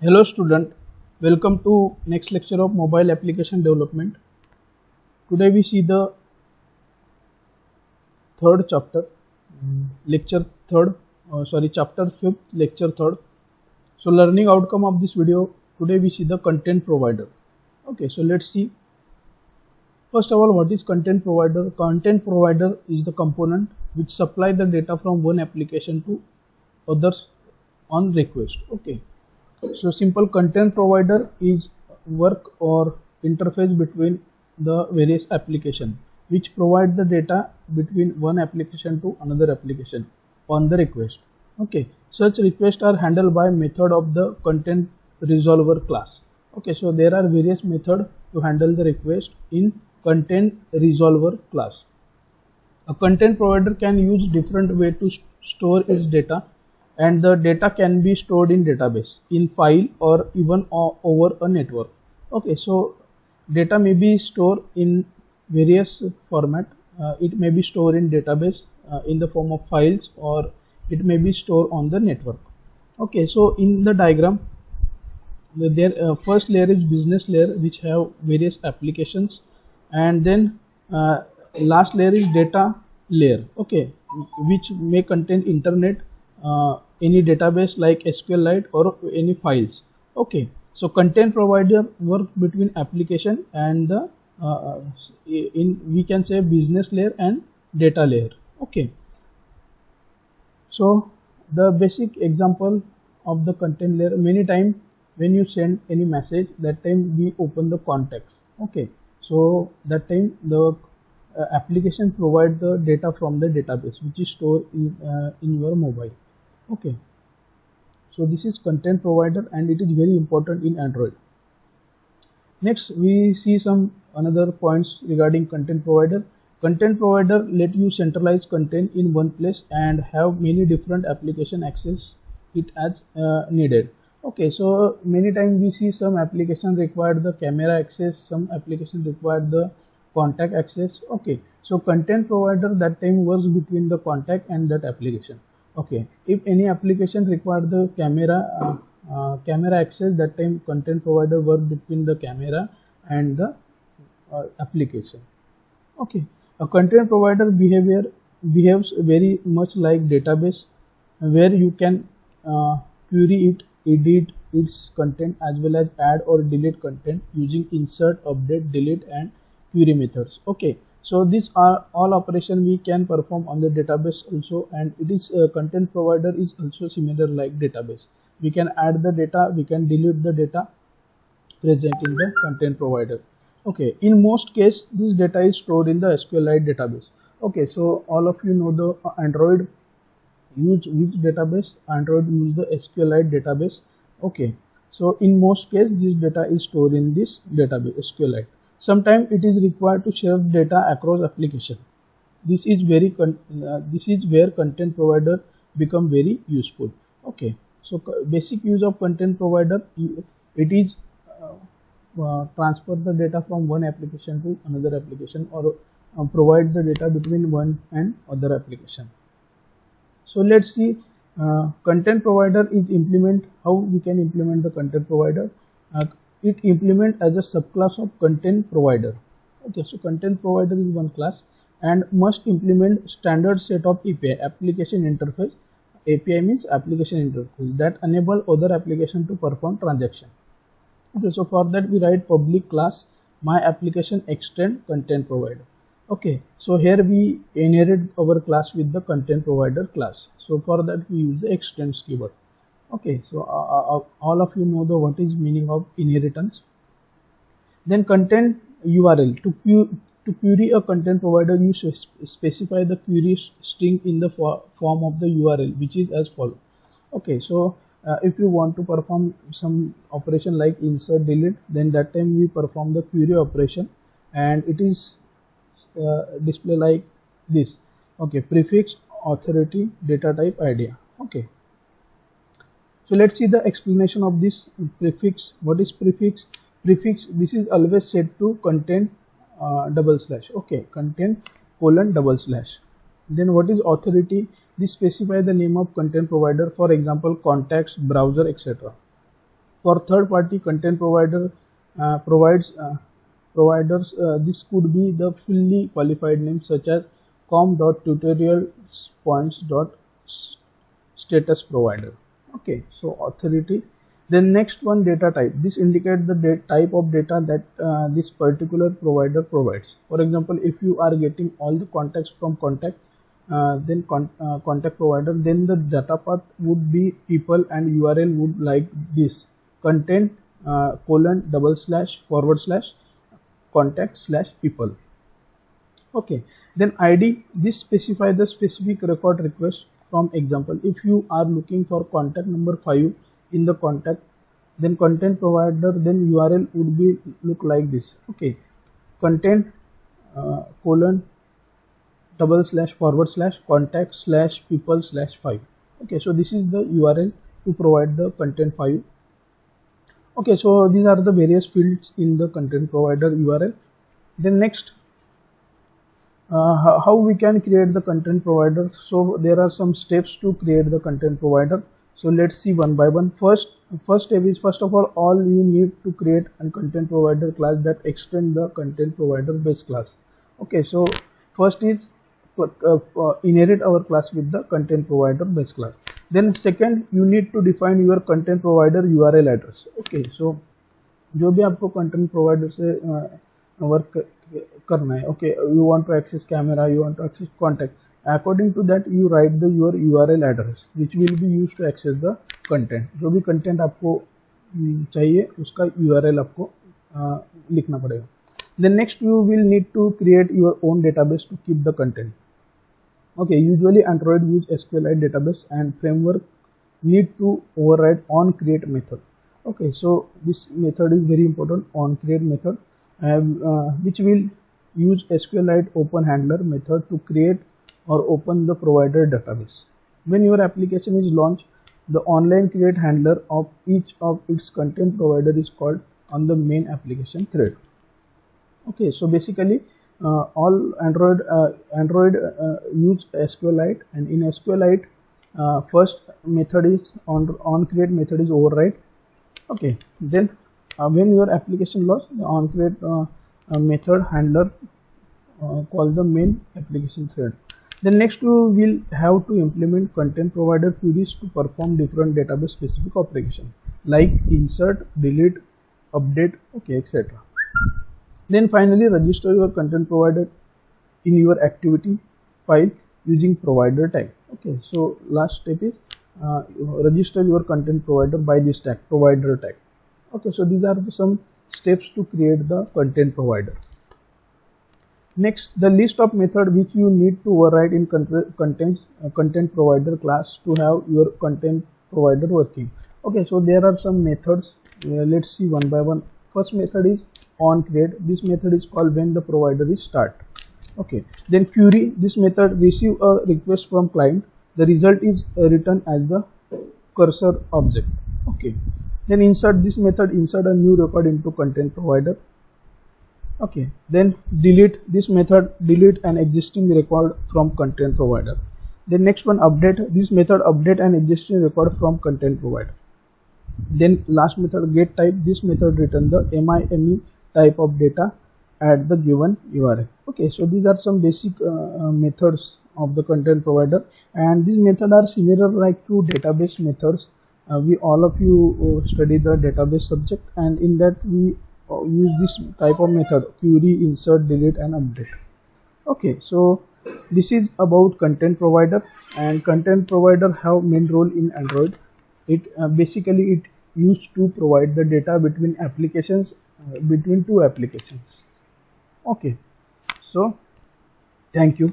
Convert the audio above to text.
Hello student, welcome to next lecture of mobile application development. Today we see the third chapter, lecture third, chapter fifth, lecture third. So learning outcome of this video, today we see the content provider. Okay, so let's see. First of all, what is content provider? Content provider is the component which supply the data from one application to others on request. Okay. So simple content provider is work or interface between the various application which provide the data between one application to another application on the request. Okay, such requests are handled by method of the content resolver class. Okay, so there are various methods to handle the request in content resolver class. A content provider can use different way to store its data, and the data can be stored in database, in file, or even over a network. Okay, so data may be stored in various format. It may be stored in database in the form of files, or it may be stored on the network. Okay, so in the diagram, their first layer is business layer, which have various applications, and then last layer is data layer. Okay, which may contain internet, any database like SQLite or any files. Okay, so content provider work between application and the we can say business layer and data layer. Okay, so the basic example of the content layer, many times when you send any message, that time we open the context. Okay, so that time the application provide the data from the database which is stored in your mobile. Okay, so this is content provider and it is very important in Android. Next we see some another points regarding content provider. Content provider let you centralize content in one place and have many different application access it as needed. Okay, so many times we see some application require the camera access, some application require the contact access. Okay, so content provider that time works between the contact and that application. Okay, if any application require the camera access, that time content provider work between the camera and the application. Okay, a content provider behaves very much like database, where you can query it, edit its content, as well as add or delete content using insert, update, delete and query methods. Okay, so these are all operation we can perform on the database also, and it is content provider is also similar like database. We can add the data, we can delete the data present in the content provider. Okay, in most case this data is stored in the SQLite database. Okay, so all of you know the Android use which database? Android use the SQLite database. Okay, so in most case this data is stored in this database SQLite. Sometimes it is required to share data across application. This is where content provider become very useful. Okay, so basic use of content provider, it is transfer the data from one application to another application, or provide the data between one and other application. So let's see content provider is implement, how we can implement the content provider. It implement as a subclass of content provider. Okay, so content provider is one class and must implement standard set of API, application interface. API means application interface, that enable other application to perform transaction. Okay, so for that we write public class my application extend content provider. Okay, so here we inherit our class with the content provider class. So for that we use the extends keyword. Okay, so all of you know the what is meaning of inheritance. Then content URL, to query a content provider, you specify the query string in the form of the URL, which is as follow. Okay, so if you want to perform some operation like insert, delete, then that time we perform the query operation, and it is display like this. Okay, prefix, authority, data type, idea. Okay, so let's see the explanation of this prefix. What is prefix? Prefix, this is always set to content double slash. Okay, content colon double slash. Then what is authority? This specify the name of content provider, for example contacts, browser, etc. For third party content providers, this could be the fully qualified names such as com.tutorialspoints.status provider. Okay, so authority. Then next one, data type. This indicates the type of data that this particular provider provides. For example, if you are getting all the contacts from contact provider, then the data path would be people and URL would like this content : / contact / people. Okay, then ID. This specifies the specific record request. From example, if you are looking for contact number 5 in the contact, then content provider, then URL would be look like this. Okay, content : / contact / people / 5. Okay, so this is the URL to provide the content 5. Okay, so these are the various fields in the content provider URL. Then next, how we can create the content provider. So there are some steps to create the content provider. So let's see one by one. First step is, first of all you need to create a content provider class that extend the content provider base class. Okay, so first is inherit our class with the content provider base class. Then second, you need to define your content provider URL address. Okay, so जो भी आपको content provider से work करना है, okay, you want to access camera, you want to access contact, according to that you write your URL address which will be used to access the content. जो भी content आपको चाहिए उसका URL आपको लिखना पड़ेगा. Then next you will need to create your own database to keep the content. Okay, usually Android use SQLite database and framework need to override onCreate method. Okay, so this method is very important, onCreate method, which will use SQLite open handler method to create or open the provider database. When your application is launched, the online create handler of each of its content provider is called on the main application thread. Okay, so basically all Android use SQLite, and in SQLite first method is onCreate method is override. Okay, then when your application launch, the onCreate method handler called the main application thread. Then next we will have to implement content provider queries to perform different database specific operation like insert, delete, update, okay, etc. Then finally register your content provider in your activity file using provider tag. Okay, so last step is register your content provider by this tag, provider tag. Okay, so these are some steps to create the content provider. Next, the list of method which you need to override in content provider class to have your content provider working. Okay, so there are some methods. Let's see one by one. First method is onCreate. This method is called when the provider is start. Okay, then query. This method receive a request from client. The result is written as the cursor object. Okay, then insert. This method insert a new record into content provider. Okay, then delete. This method delete an existing record from content provider. The next one, update. This method update an existing record from content provider. Then last method, get type. This method return the MIME type of data at the given URL. Okay, so these are some basic methods of the content provider, and these methods are similar like to database methods. We all of you study the database subject, and in that we use this type of method: query, insert, delete, and update. Okay, so this is about content provider, and content provider have main role in Android. It basically it used to provide the data between applications, between two applications. Okay, so thank you.